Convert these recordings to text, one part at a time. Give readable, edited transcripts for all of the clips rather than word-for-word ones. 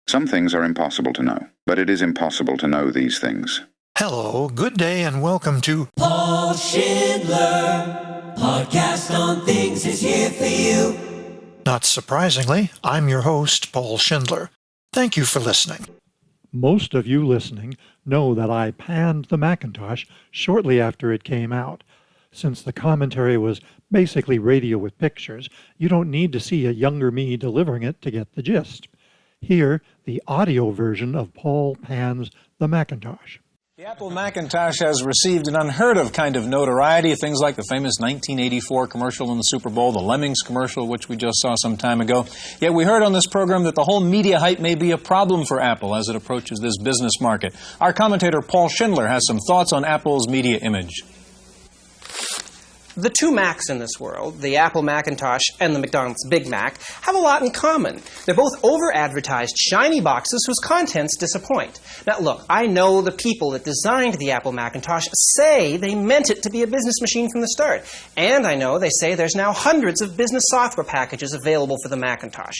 Some things are impossible to know, but it is impossible to know these things. Hello, good day, and welcome to Paul Schindler, podcast on things is here for you. Not surprisingly, I'm your host, Paul Schindler. Thank you for listening. Most of you listening know that I panned the Macintosh shortly after it came out. Since the commentary was basically radio with pictures, you don't need to see a younger me delivering it to get the gist. Here, the audio version of Paul Pans the Macintosh. The Apple Macintosh has received an unheard of kind of notoriety. Things like the famous 1984 commercial in the Super Bowl, the Lemmings commercial, which we just saw some time ago. Yet we heard on this program that the whole media hype may be a problem for Apple as it approaches this business market. Our commentator Paul Schindler has some thoughts on Apple's media image. The two Macs in this world, the Apple Macintosh and the McDonald's Big Mac, have a lot in common. They're both over-advertised, shiny boxes whose contents disappoint. Now look, I know the people that designed the Apple Macintosh say they meant it to be a business machine from the start. And I know they say there's now hundreds of business software packages available for the Macintosh.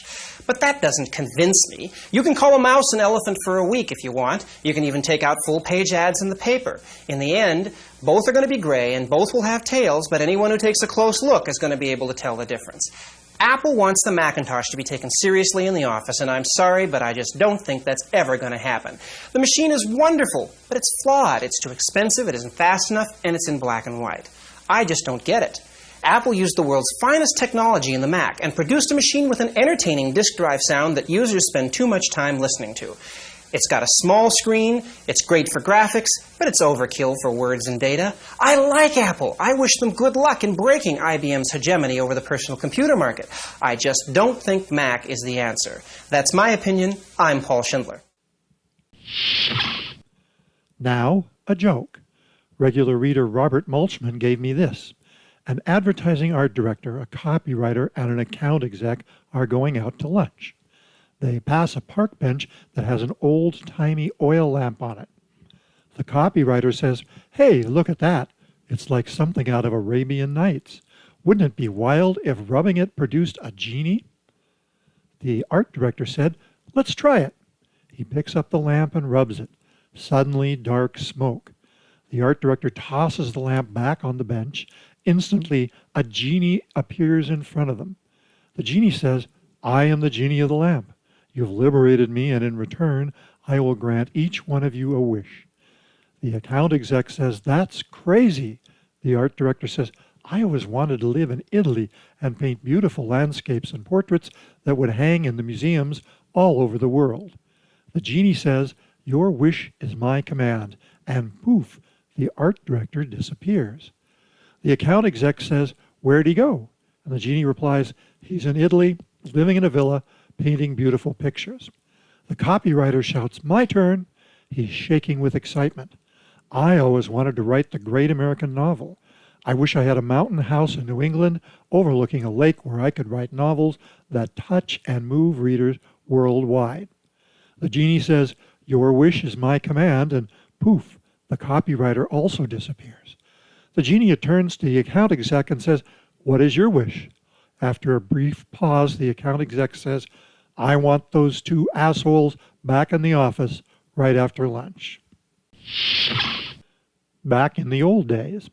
But that doesn't convince me. You can call a mouse an elephant for a week if you want. You can even take out full-page ads in the paper. In the end, both are going to be gray and both will have tails, but anyone who takes a close look is going to be able to tell the difference. Apple wants the Macintosh to be taken seriously in the office, and I'm sorry, but I just don't think that's ever going to happen. The machine is wonderful, but it's flawed. It's too expensive, it isn't fast enough, and it's in black and white. I just don't get it. Apple used the world's finest technology in the Mac and produced a machine with an entertaining disk drive sound that users spend too much time listening to. It's got a small screen, it's great for graphics, but it's overkill for words and data. I like Apple. I wish them good luck in breaking IBM's hegemony over the personal computer market. I just don't think Mac is the answer. That's my opinion. I'm Paul Schindler. Now, a joke. Regular reader Robert Mulchman gave me this. An advertising art director, a copywriter, and an account exec are going out to lunch. They pass a park bench that has an old-timey oil lamp on it. The copywriter says, "Hey, look at that. It's like something out of Arabian Nights. Wouldn't it be wild if rubbing it produced a genie?" The art director said, "Let's try it." He picks up the lamp and rubs it. Suddenly, dark smoke. The art director tosses the lamp back on the bench. Instantly, a genie appears in front of them. The genie says, "I am the genie of the lamp. You've liberated me, and in return, I will grant each one of you a wish." The account exec says, "That's crazy." The art director says, "I always wanted to live in Italy and paint beautiful landscapes and portraits that would hang in the museums all over the world." The genie says, "Your wish is my command," and poof, the art director disappears. The account exec says, "Where'd he go?" And the genie replies, "He's in Italy, living in a villa, painting beautiful pictures." The copywriter shouts, "My turn." He's shaking with excitement. "I always wanted to write the great American novel. I wish I had a mountain house in New England overlooking a lake where I could write novels that touch and move readers worldwide." The genie says, "Your wish is my command," and poof, the copywriter also disappears. The genie turns to the account exec and says, "What is your wish?" After a brief pause, the account exec says, "I want those two assholes back in the office right after lunch." Back in the old days.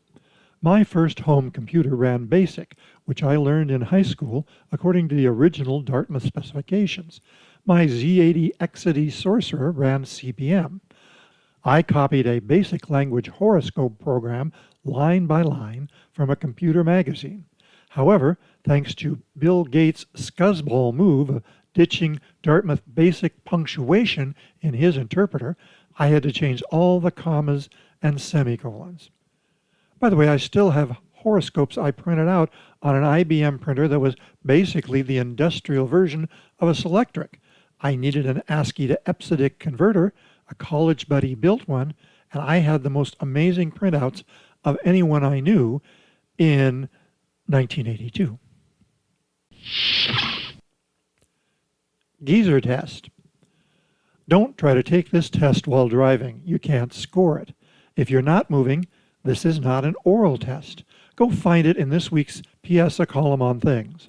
My first home computer ran BASIC, which I learned in high school according to the original Dartmouth specifications. My Z80 Exidy Sorcerer ran CP/M. I copied a basic language horoscope program line by line from a computer magazine. However, thanks to Bill Gates' scuzzball move of ditching Dartmouth basic punctuation in his interpreter, I had to change all the commas and semicolons. By the way, I still have horoscopes I printed out on an IBM printer that was basically the industrial version of a Selectric. I needed an ASCII to EBCDIC converter. A college buddy built one, and I had the most amazing printouts of anyone I knew in 1982. Geezer test. Don't try to take this test while driving. You can't score it. If you're not moving, this is not an oral test. Go find it in this week's PSACOT column on things.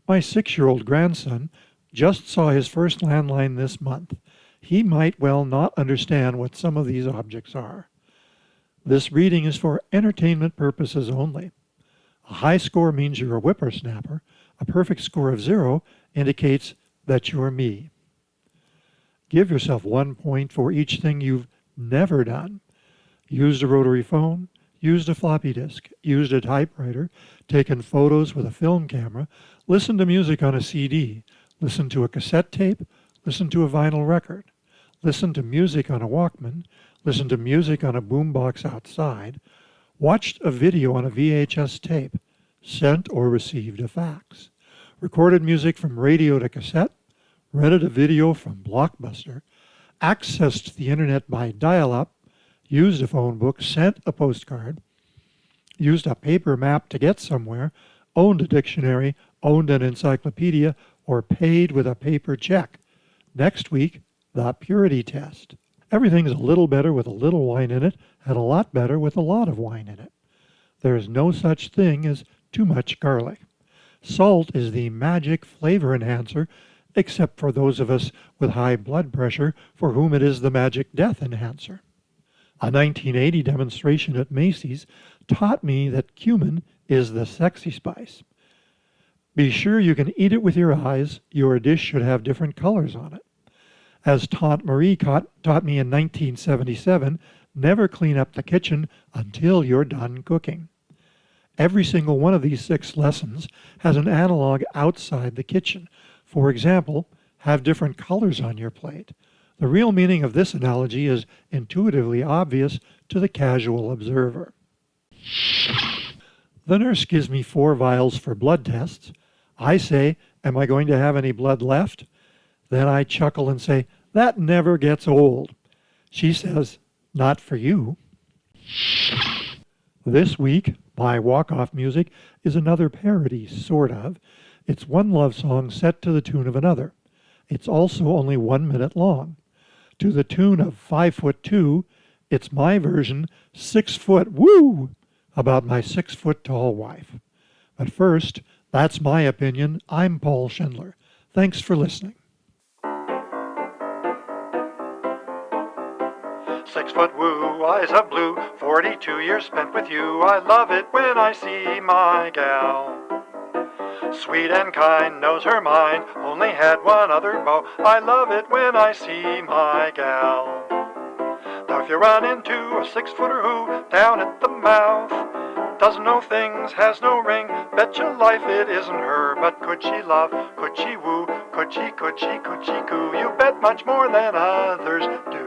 My 6-year-old grandson Just saw his first landline this month. He might well not understand what some of these objects are. This reading is for entertainment purposes only. A high score means you're a whippersnapper. A perfect score of 0 indicates that you're me. Give yourself 1 point for each thing you've never done. Used a rotary phone, used a floppy disk, used a typewriter, taken photos with a film camera, listened to music on a CD, listened to a cassette tape, listened to a vinyl record, listened to music on a Walkman, listened to music on a boombox outside, watched a video on a VHS tape, sent or received a fax, recorded music from radio to cassette, rented a video from Blockbuster, accessed the internet by dial-up, used a phone book, sent a postcard, used a paper map to get somewhere, owned a dictionary, owned an encyclopedia, or paid with a paper check. Next week, the purity test. Everything's a little better with a little wine in it, and a lot better with a lot of wine in it. There's no such thing as too much garlic. Salt is the magic flavor enhancer, except for those of us with high blood pressure for whom it is the magic death enhancer. A 1980 demonstration at Macy's taught me that cumin is the sexy spice. Be sure you can eat it with your eyes. Your dish should have different colors on it. As Tante Marie taught me in 1977, never clean up the kitchen until you're done cooking. Every single one of these 6 lessons has an analog outside the kitchen. For example, have different colors on your plate. The real meaning of this analogy is intuitively obvious to the casual observer. The nurse gives me 4 vials for blood tests. I say, am I going to have any blood left? Then I chuckle and say, that never gets old. She says, not for you. This week, my walk-off music is another parody, sort of. It's one love song set to the tune of another. It's also only 1 minute long. To the tune of 5'2", it's my version, 6 foot, woo, about my 6 foot tall wife. But first, that's my opinion. I'm Paul Schindler. Thanks for listening. 6 foot woo, eyes of blue, 42 years spent with you. I love it when I see my gal. Sweet and kind, knows her mind, only had one other beau. I love it when I see my gal. Now if you run into a 6-footer who, down at the mouth, doesn't know things, has no ring, bet your life it isn't her. But could she love, could she woo, could she coo? You bet much more than others do.